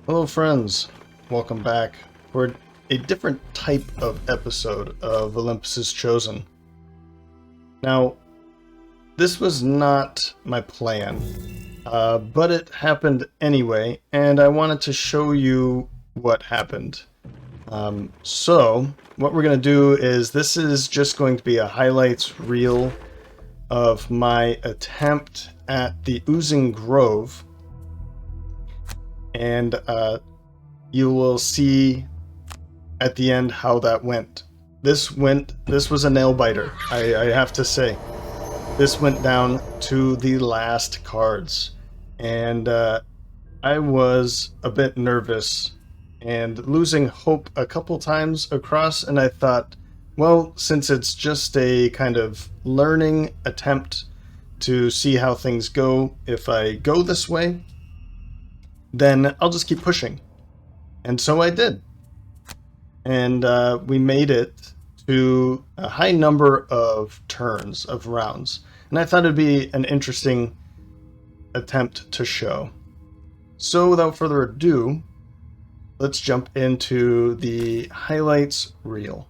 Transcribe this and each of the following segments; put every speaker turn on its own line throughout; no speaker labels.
Hello friends, welcome back for a different type of episode of Olympus Chosen. Now, this was not my plan, but it happened anyway, and I wanted to show you what happened. So, what we're going to do is, this is just going to be a highlights reel of my attempt at the Oozing Grove, and you will see at the end how that went. This was a nail biter, I have to say. This went down to the last cards, and I was a bit nervous and losing hope a couple times across, and I thought, well, since it's just a kind of learning attempt to see how things go, if I go this way, then I'll just keep pushing. And so I did. And we made it to a high number of turns, of rounds. And I thought it'd be an interesting attempt to show. So without further ado, let's jump into the highlights reel.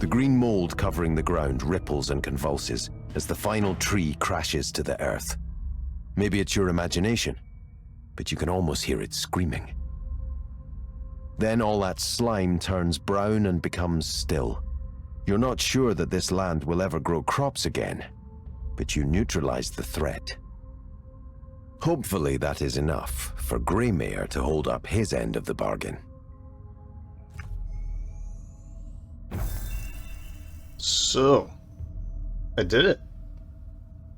The green mold covering the ground ripples and convulses as the final tree crashes to the earth. Maybe it's your imagination, but you can almost hear it screaming. Then all that slime turns brown and becomes still. You're not sure that this land will ever grow crops again, but you neutralize the threat. Hopefully that is enough for Greymare to hold up his end of the bargain.
So, I did it.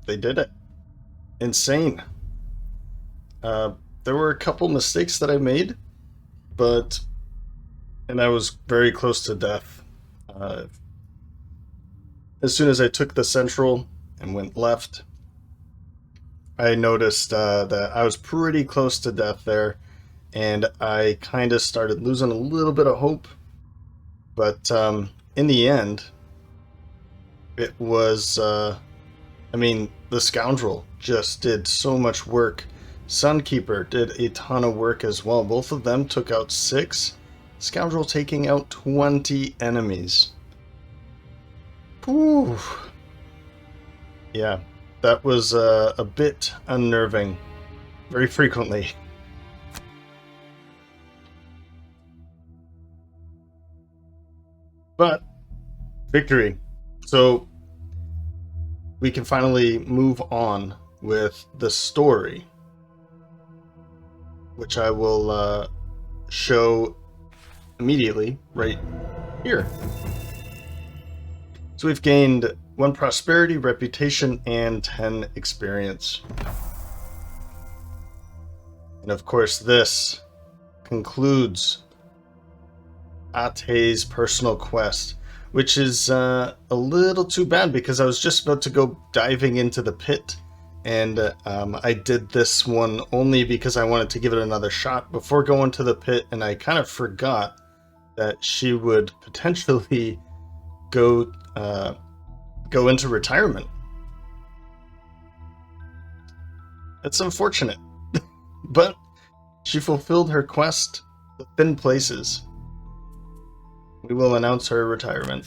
They did it. Insane. There were a couple mistakes that I made, and I was very close to death. As soon as I took the central and went left, I noticed that I was pretty close to death there, and I kind of started losing a little bit of hope. But in the end, it was, the Scoundrel just did so much work. Sunkeeper did a ton of work as well. Both of them took out 6. Scoundrel taking out 20 enemies. Whew. Yeah, that was a bit unnerving. Very frequently. But, victory. So, we can finally move on with the story, which I will show immediately right here. So we've gained 1 prosperity, reputation, and 10 experience. And of course this concludes Ate's personal quest, which is a little too bad because I was just about to go diving into the pit, and I did this one only because I wanted to give it another shot before going to the pit, and I kind of forgot that she would potentially go into retirement. It's unfortunate, but she fulfilled her quest, the Thin Places. We will announce her retirement.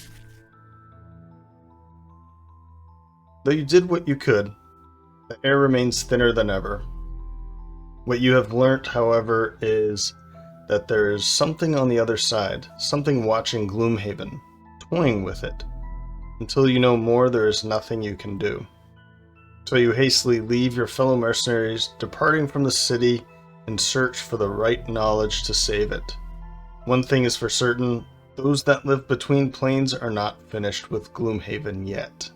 Though you did what you could, the air remains thinner than ever. What you have learnt, however, is that there is something on the other side, something watching Gloomhaven, toying with it. Until you know more, there is nothing you can do. So you hastily leave your fellow mercenaries, departing from the city in search for the right knowledge to save it. One thing is for certain, those that live between planes are not finished with Gloomhaven yet.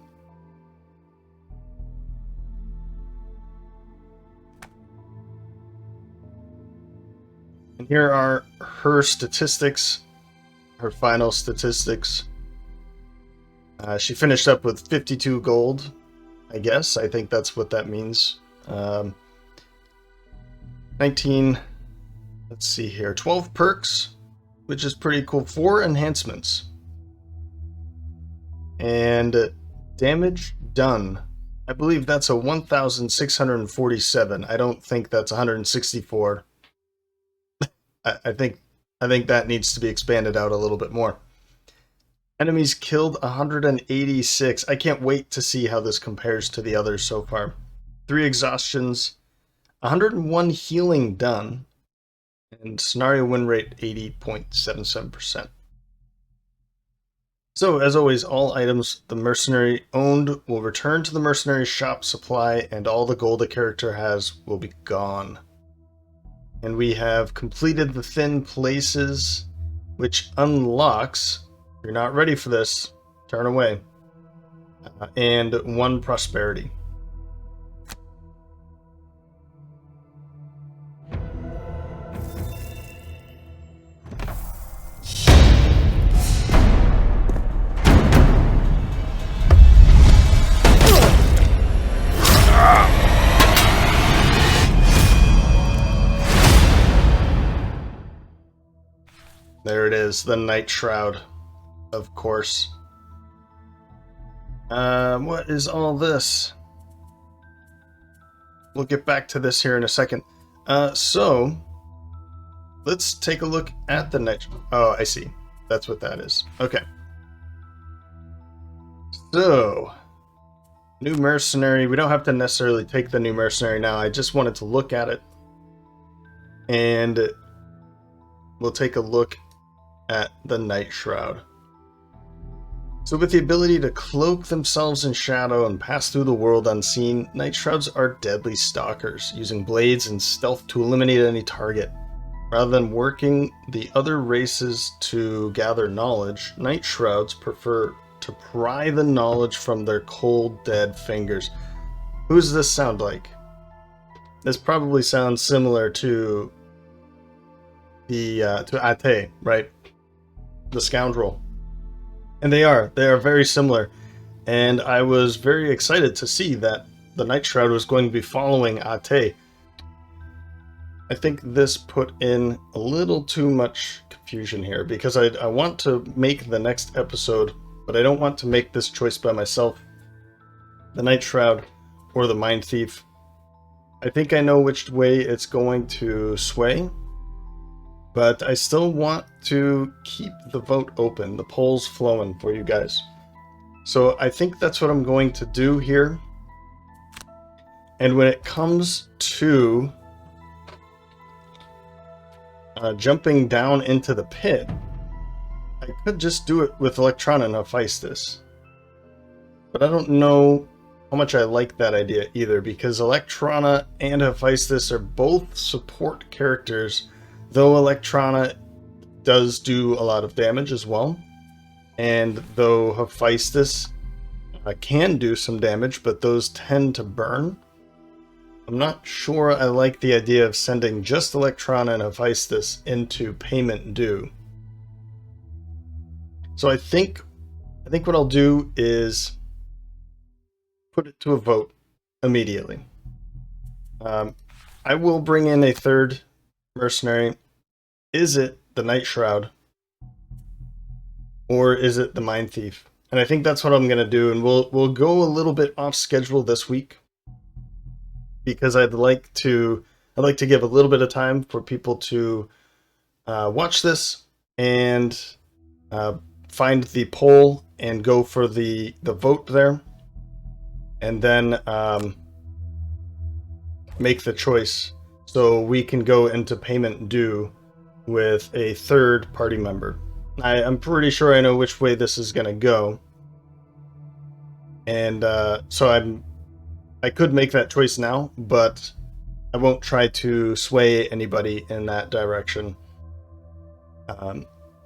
And here are her statistics, her final statistics. She finished up with 52 gold, I guess. I think that's what that means. 19, let's see here, 12 perks, which is pretty cool. 4 enhancements. And damage done. I believe that's a 1,647. I don't think that's 164. I think that needs to be expanded out a little bit more. Enemies killed 186. I can't wait to see how this compares to the others so far. 3 exhaustions, 101 healing done, and scenario win rate 80.77%. So, as always, all items the mercenary owned will return to the mercenary shop supply, and all the gold a character has will be gone. And we have completed the Thin Places, which unlocks, if you're not ready for this, turn away, and 1 prosperity. There it is, the Night Shroud, of course. What is all this? We'll get back to this here in a second. So, let's take a look at the Night Shroud. Oh, I see. That's what that is. Okay. So, new mercenary. We don't have to necessarily take the new mercenary now. I just wanted to look at it. And we'll take a look at the Night Shroud. So with the ability to cloak themselves in shadow and pass through the world unseen, Night Shrouds are deadly stalkers, using blades and stealth to eliminate any target. Rather than working the other races to gather knowledge, Night Shrouds prefer to pry the knowledge from their cold, dead fingers. Who does this sound like? This probably sounds similar to Ate, right? The scoundrel. And they are very similar. And I was very excited to see that the Night Shroud was going to be following Ate. I think this put in a little too much confusion here, because I want to make the next episode, but I don't want to make this choice by myself. The Night Shroud or the Mind Thief. I think I know which way it's going to sway, but I still want to keep the vote open, the polls flowing for you guys. So I think that's what I'm going to do here. And when it comes to jumping down into the pit, I could just do it with Electrona and Feistus. But I don't know how much I like that idea either, because Electrona and Feistus are both support characters, though Electrona does do a lot of damage as well. And though Feistus can do some damage, but those tend to burn. I'm not sure I like the idea of sending just Electrona and Feistus into payment due. So I think what I'll do is put it to a vote immediately. I will bring in a third mercenary. Is it the Night Shroud? Or is it the Mind Thief? And I think that's what I'm going to do, and we'll go a little bit off schedule this week, because I'd like to give a little bit of time for people to watch this and find the poll and go for the vote there, and then make the choice so we can go into payment due with a third party member. I'm pretty sure I know which way this is going to go, and so I could make that choice now, but I won't try to sway anybody in that direction.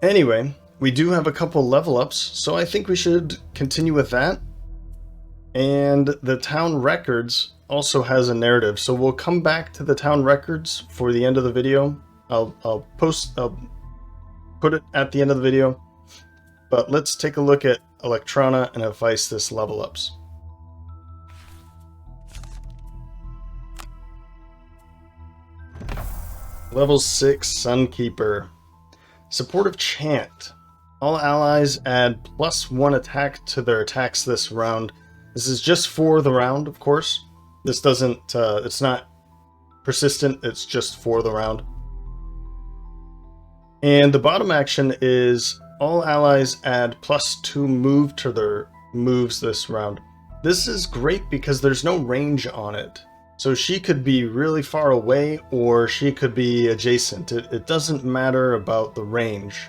Anyway, we do have a couple level ups, so I think we should continue with that. And the town records also has a narrative, so we'll come back to the town records for the end of the video. I'll put it at the end of the video, but let's take a look at Electrona and Feistus level ups. Level 6 Sunkeeper. Supportive Chant. All allies add +1 attack to their attacks this round. This is just for the round, of course. This doesn't, it's not persistent, it's just for the round. And the bottom action is all allies add +2 move to their moves this round. This is great because there's no range on it. So she could be really far away or she could be adjacent. It doesn't matter about the range.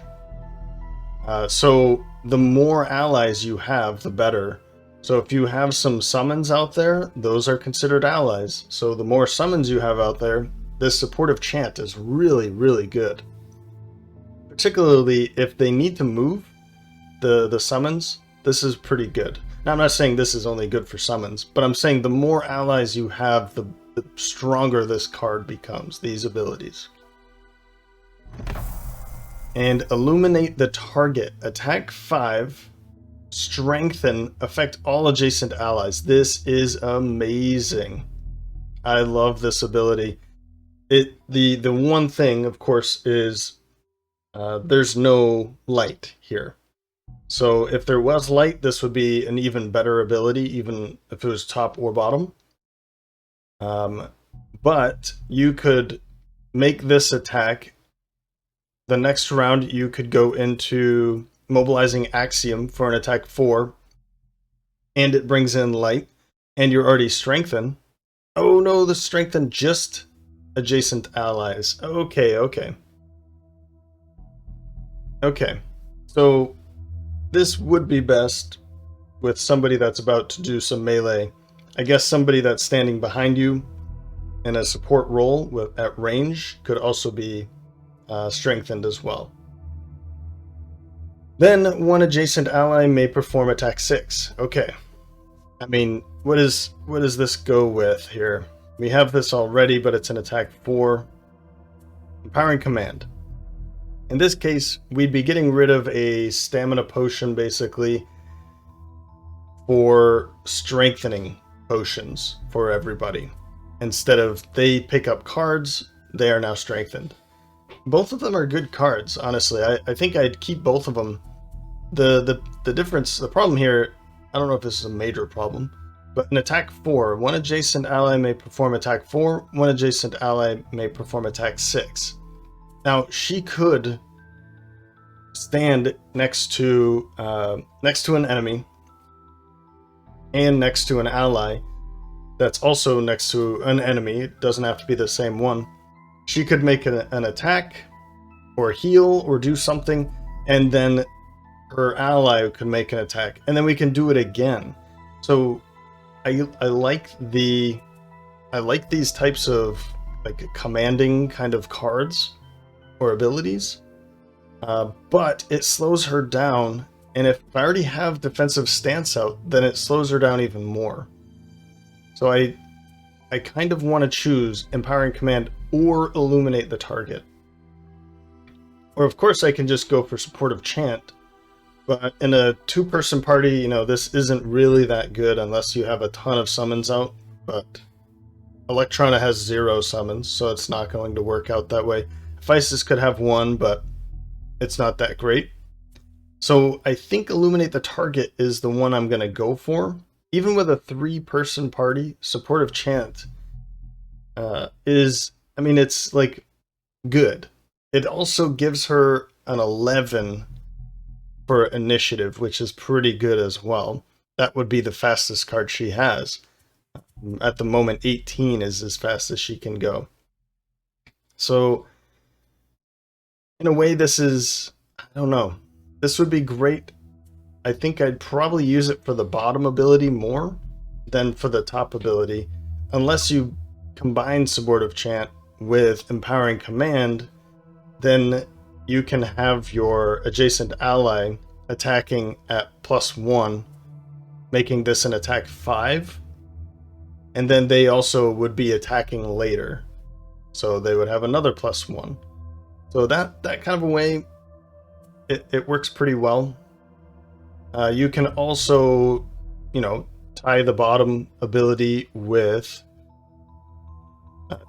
So the more allies you have, the better. So if you have some summons out there, those are considered allies. So the more summons you have out there, this supportive chant is really, really good. Particularly if they need to move the summons, this is pretty good. Now, I'm not saying this is only good for summons, but I'm saying the more allies you have, the stronger this card becomes, these abilities. And illuminate the target. Attack 5, strengthen, affect all adjacent allies. This is amazing. I love this ability. The one thing, of course, is there's no light here. So if there was light, this would be an even better ability, even if it was top or bottom. But you could make this attack. The next round, you could go into mobilizing Axiom for an attack 4, and it brings in light, and you're already strengthened. Oh no, the strengthened just adjacent allies. Okay, okay. Okay, so this would be best with somebody that's about to do some melee. I guess somebody that's standing behind you in a support role at range could also be strengthened as well. Then one adjacent ally may perform attack 6. Okay. I mean, what does this go with here? We have this already, but it's an attack 4. Empowering command. In this case, we'd be getting rid of a stamina potion, basically, for strengthening potions for everybody. Instead of they pick up cards, they are now strengthened. Both of them are good cards, honestly. I think I'd keep both of them. The difference, the problem here, I don't know if this is a major problem, but in attack 4, one adjacent ally may perform attack 4, one adjacent ally may perform attack 6. Now, she could stand next to an enemy and next to an ally that's also next to an enemy. It doesn't have to be the same one. She could make an attack or heal or do something, and then her ally could make an attack, and then we can do it again. So I like these types of like commanding kind of cards or abilities, but it slows her down, and if I already have defensive stance out, then it slows her down even more. So I kind of want to choose Empowering Command or Illuminate the target. Or of course I can just go for Supportive Chant, but in a 2-person party, you know, this isn't really that good unless you have a ton of summons out, but Electrona has 0 summons, so it's not going to work out that way. Feistus could have 1, but it's not that great. So I think Illuminate the Target is the one I'm going to go for. Even with a 3-person party, Supportive Chant it's like good. It also gives her an 11 for initiative, which is pretty good as well. That would be the fastest card she has. At the moment, 18 is as fast as she can go. So in a way, this is, I don't know, this would be great. I think I'd probably use it for the bottom ability more than for the top ability, unless you combine Supportive Chant with Empowering Command. Then you can have your adjacent ally attacking at +1, making this an attack 5, and then they also would be attacking later, so they would have another +1. So that kind of a way, it works pretty well. You can also, tie the bottom ability with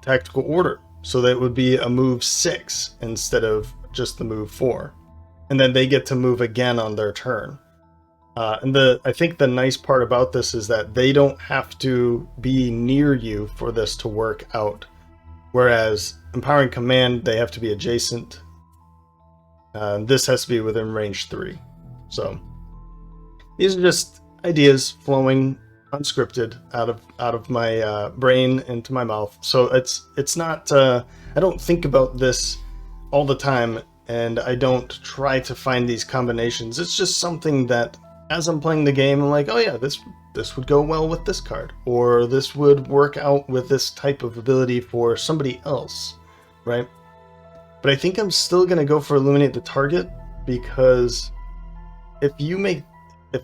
Tactical Order, so that would be a move 6 instead of just the move 4, and then they get to move again on their turn. I think the nice part about this is that they don't have to be near you for this to work out, whereas Empowering Command, they have to be adjacent. This has to be within range 3. So these are just ideas flowing unscripted out of my brain into my mouth. So it's not I don't think about this all the time, and I don't try to find these combinations. It's just something that as I'm playing the game, I'm like, oh yeah, this would go well with this card, or this would work out with this type of ability for somebody else, right? But I think I'm still gonna go for Illuminate the Target, because if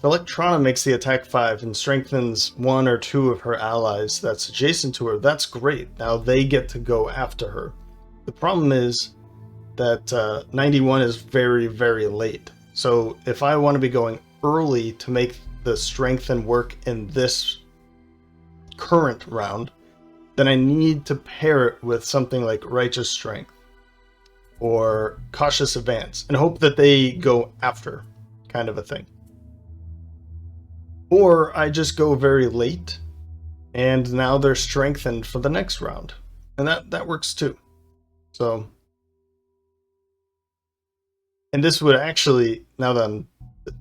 Electrona makes the attack 5 and strengthens 1 or 2 of her allies that's adjacent to her, that's great. Now they get to go after her. The problem is that 91 is very, very late. So if I want to be going early to make the strengthen work in this current round, then I need to pair it with something like Righteous Strength or Cautious Advance and hope that they go after, kind of a thing. Or I just go very late and now they're strengthened for the next round, and that works too. So, and this would actually, now that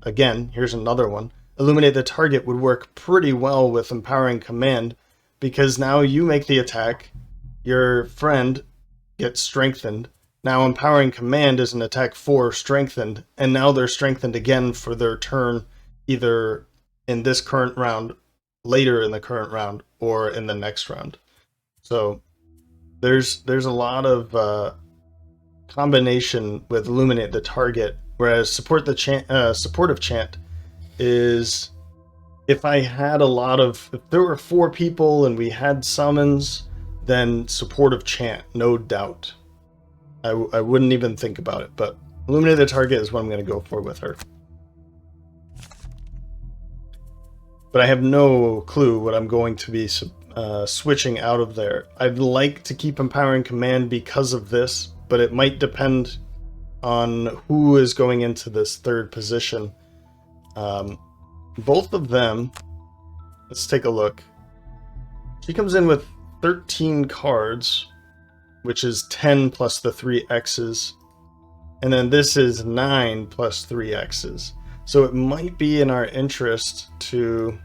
again, here's another one. Illuminate the target would work pretty well with Empowering Command, because now you make the attack, your friend gets strengthened. Now Empowering Command is an attack 4 strengthened, and now they're strengthened again for their turn, either in this current round, later in the current round, or in the next round. So there's a lot of combination with Illuminate the target, whereas supportive chant is if there were 4 people and we had summons, then supportive chant, no doubt. I wouldn't even think about it, but Illuminate the target is what I'm going to go for with her. But I have no clue what I'm going to be switching out of there. I'd like to keep Empowering Command because of this, but it might depend on who is going into this third position. Both of them, let's take a look. She comes in with 13 cards, which is 10 plus the 3 X's. And then this is 9 plus 3 X's. So it might be in our interest to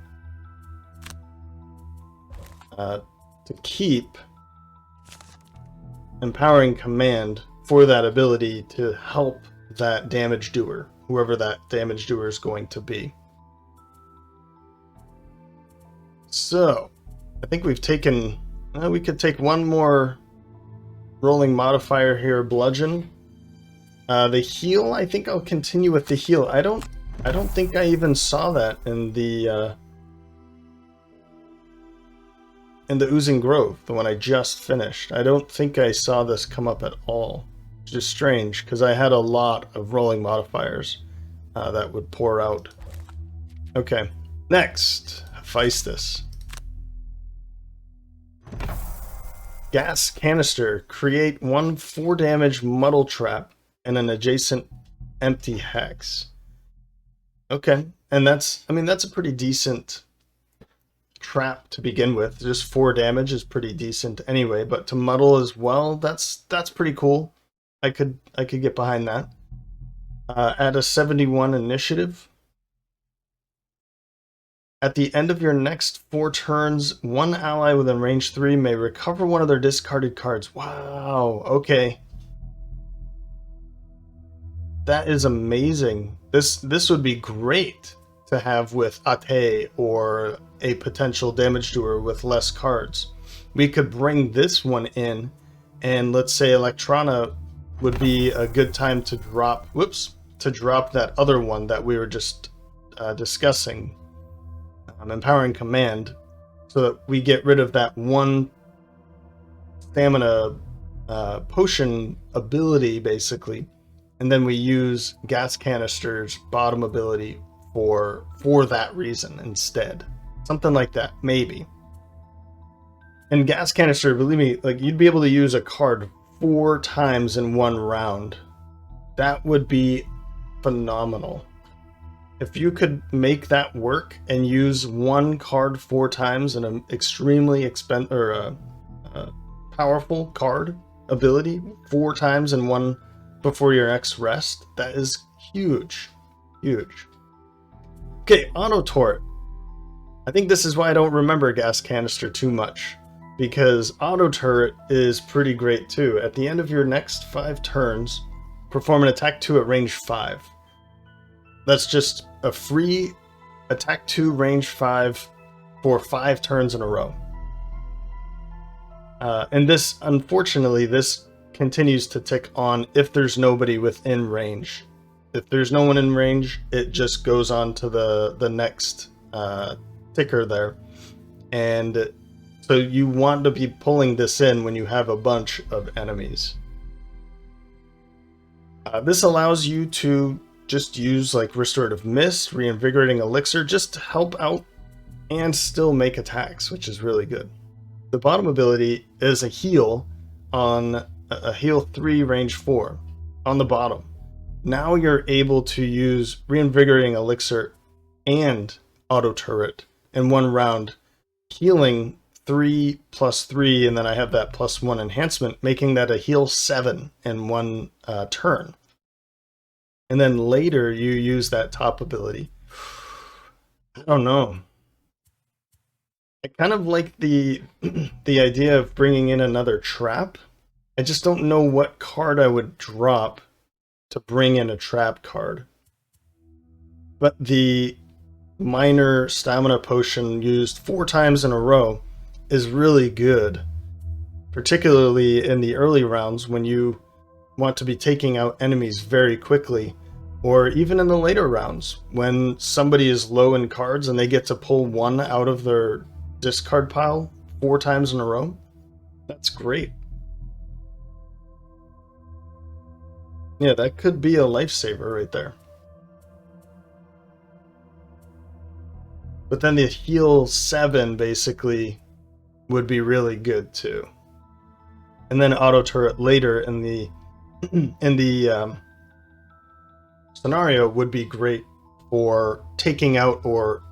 keep Empowering Command for that ability to help that damage doer, whoever that damage doer is going to be. So, I think we've taken... we could take one more rolling modifier here, Bludgeon. The heal, I think I'll continue with the heal. I don't think I even saw that in the Oozing Grove, the one I just finished. I don't think I saw this come up at all, which is strange, because I had a lot of rolling modifiers that would pour out. Okay, next, Feistus. Gas Canister. Create 1 4 damage muddle trap and an adjacent empty hex. Okay, and that's a pretty decent trap to begin with. Just 4 damage is pretty decent anyway, but to muddle as well, that's pretty cool. I could get behind that. At a 71 initiative. At the end of your next 4 turns, 1 ally within range 3 may recover one of their discarded cards. Wow, okay. That is amazing. This would be great to have with Ate or a potential damage doer with less cards. We could bring this one in, and let's say Electrona would be a good time to drop, that other one that we were just discussing. Empowering Command, so that we get rid of that 1 stamina potion ability, basically, and then we use Gas Canister's bottom ability for that reason instead. Something like that, maybe. And Gas Canister, believe me, like, you'd be able to use a card 4 times in 1 round. That would be phenomenal. If you could make that work and use 1 card 4 times in an extremely powerful card ability 4 times in one before your next rest, that is huge. Huge. Okay, Auto Turret. I think this is why I don't remember Gas Canister too much, because Auto Turret is pretty great too. At the end of your next 5 turns, perform an attack 2 at range 5. That's just a free attack 2 range 5 for 5 turns in a row. And this, unfortunately, this continues to tick on if there's nobody within range. If there's no one in range, it just goes on to the next ticker there. And so you want to be pulling this in when you have a bunch of enemies. This allows you to just use like Restorative Mist, Reinvigorating Elixir, just to help out and still make attacks, which is really good. The bottom ability is a heal on a heal 3 range 4 on the bottom. Now you're able to use Reinvigorating Elixir and Auto Turret in 1 round, healing 3 plus 3, and then I have that plus 1 enhancement, making that a heal 7 in 1 turn. And then later you use that top ability. I don't know. I kind of like the the idea of bringing in another trap. I just don't know what card I would drop to bring in a trap card. But the minor stamina potion used 4 times in a row is really good, particularly in the early rounds when you want to be taking out enemies very quickly, or even in the later rounds when somebody is low in cards and they get to pull one out of their discard pile 4 times in a row. That's great. Yeah, that could be a lifesaver right there. But then the heal 7 basically would be really good too. And then auto turret later in the scenario would be great for taking out or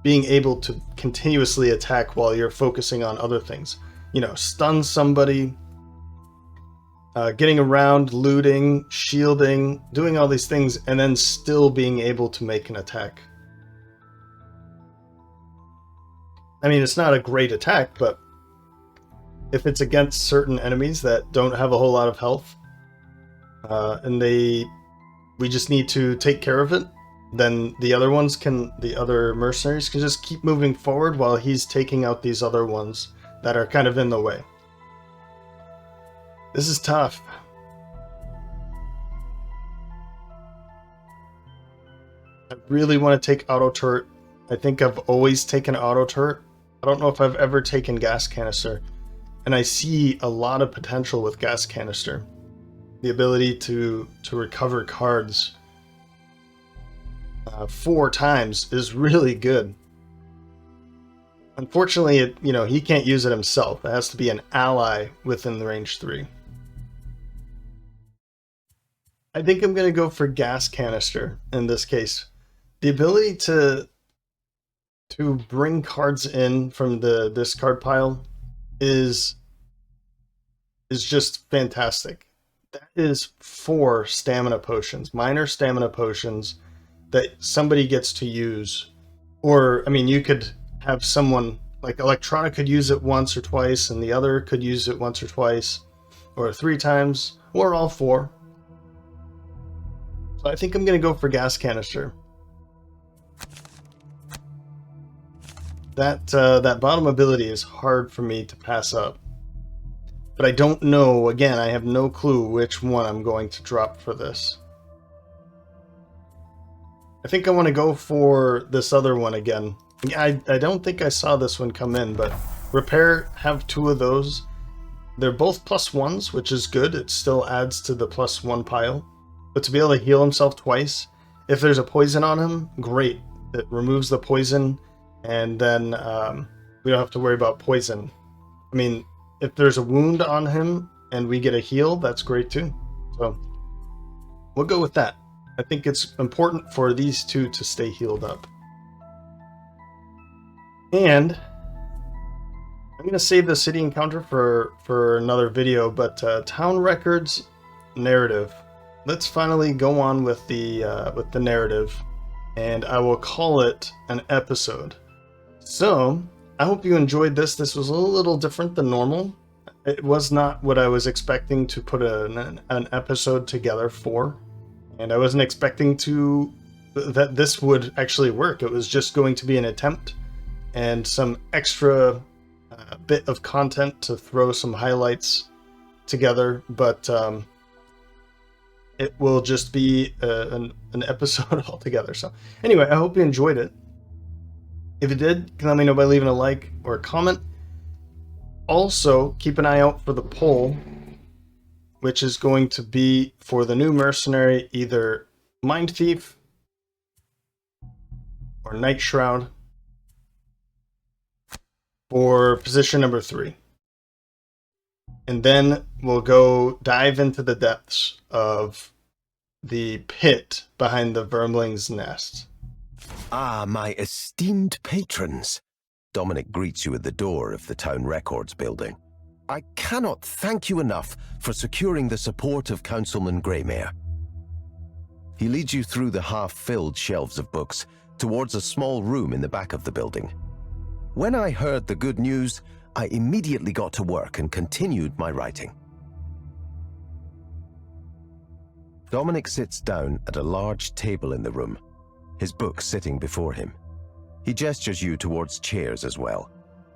being able to continuously attack while you're focusing on other things. You know, stun somebody, getting around, looting, shielding, doing all these things, and then still being able to make an attack. I mean, it's not a great attack, but if it's against certain enemies that don't have a whole lot of health, and we just need to take care of it, then the other mercenaries can just keep moving forward while he's taking out these other ones that are kind of in the way. This is tough. I really want to take auto turret. I think I've always taken auto turret. I don't know if I've ever taken gas canister, and I see a lot of potential with gas canister. The ability to recover cards 4 times is really good. Unfortunately, he can't use it himself. It has to be an ally within the range 3. I think I'm going to go for gas canister in this case. The ability to bring cards in from the discard pile is just fantastic. That is 4 stamina potions, minor stamina potions that somebody gets to use. Or, I mean, you could have someone, like Electronic could use it once or twice, and the other could use it once or twice, or 3 times, or all 4. So I think I'm going to go for gas canister. That bottom ability is hard for me to pass up. But I don't know, again, I have no clue which one I'm going to drop for this. I think I want to go for this other one again. I don't think I saw this one come in, but Repair have 2 of those. They're both +1s, which is good. It still adds to the +1 pile. But to be able to heal himself twice, if there's a poison on him, great. It removes the poison, and then we don't have to worry about poison. I mean, if there's a wound on him and we get a heal, that's great too. So we'll go with that. I think it's important for these 2 to stay healed up. And I'm going to save the city encounter for another video, but town records narrative. Let's finally go on with the narrative, and I will call it an episode. So I hope you enjoyed this. This was a little different than normal. It was not what I was expecting to put an episode together for, and I wasn't expecting that this would actually work. It was just going to be an attempt and some extra bit of content to throw some highlights together, but it will just be an episode altogether. So anyway, I hope you enjoyed it. If you did, let me know by leaving a like or a comment. Also, keep an eye out for the poll, which is going to be for the new mercenary, either Mind Thief or Night Shroud, for position number 3. And then we'll go dive into the depths of the pit behind the Vermling's nest.
Ah, my esteemed patrons. Dominic greets you at the door of the Town Records building. I cannot thank you enough for securing the support of Councilman Greymere. He leads you through the half-filled shelves of books towards a small room in the back of the building. When I heard the good news, I immediately got to work and continued my writing. Dominic sits down at a large table in the room, his book sitting before him. He gestures you towards chairs as well.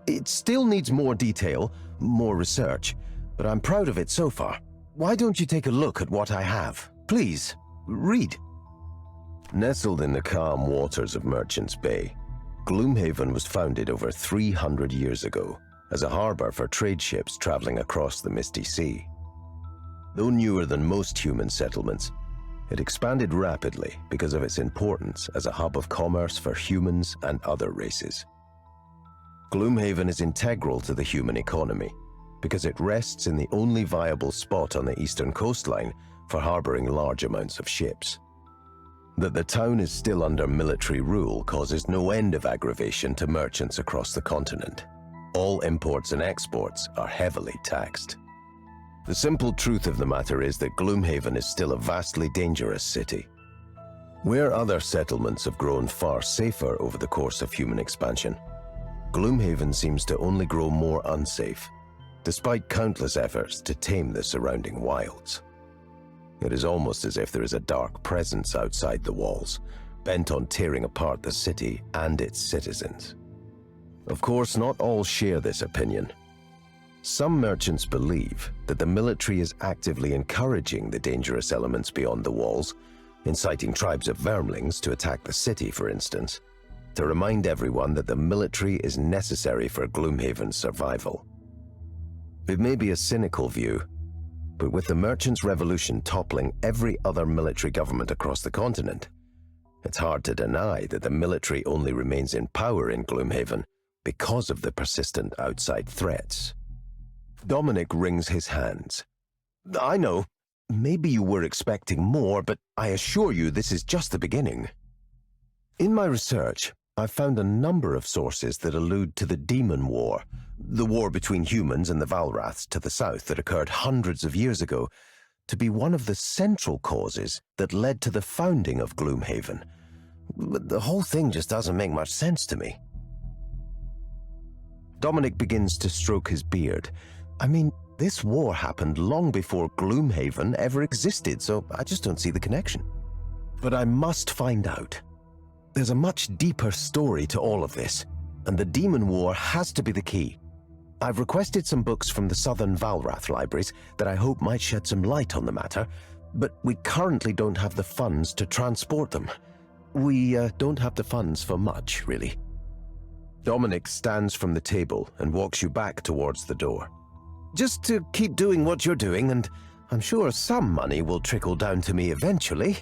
It still needs more detail, more research, but I'm proud of it so far. Why don't you take a look at what I have? Please, read. Nestled in the calm waters of Merchant's Bay, Gloomhaven was founded over 300 years ago as a harbor for trade ships traveling across the Misty Sea. Though newer than most human settlements, it expanded rapidly because of its importance as a hub of commerce for humans and other races. Gloomhaven is integral to the human economy because it rests in the only viable spot on the eastern coastline for harboring large amounts of ships. That the town is still under military rule causes no end of aggravation to merchants across the continent. All imports and exports are heavily taxed. The simple truth of the matter is that Gloomhaven is still a vastly dangerous city. Where other settlements have grown far safer over the course of human expansion, Gloomhaven seems to only grow more unsafe, despite countless efforts to tame the surrounding wilds. It is almost as if there is a dark presence outside the walls, bent on tearing apart the city and its citizens. Of course, not all share this opinion. Some merchants believe that the military is actively encouraging the dangerous elements beyond the walls, inciting tribes of vermlings to attack the city, for instance, to remind everyone that the military is necessary for Gloomhaven's survival. It may be a cynical view, but with the Merchants' Revolution toppling every other military government across the continent, it's hard to deny that the military only remains in power in Gloomhaven because of the persistent outside threats. Dominic wrings his hands. I know, maybe you were expecting more, but I assure you this is just the beginning. In my research, I've found a number of sources that allude to the Demon War, the war between humans and the Valraths to the south that occurred hundreds of years ago, to be one of the central causes that led to the founding of Gloomhaven. But the whole thing just doesn't make much sense to me. Dominic begins to stroke his beard. I mean, this war happened long before Gloomhaven ever existed, so I just don't see the connection. But I must find out. There's a much deeper story to all of this, and the Demon War has to be the key. I've requested some books from the Southern Valrath libraries that I hope might shed some light on the matter, but we currently don't have the funds to transport them. We don't have the funds for much, really. Dominic stands from the table and walks you back towards the door. Just to keep doing what you're doing, and I'm sure some money will trickle down to me eventually.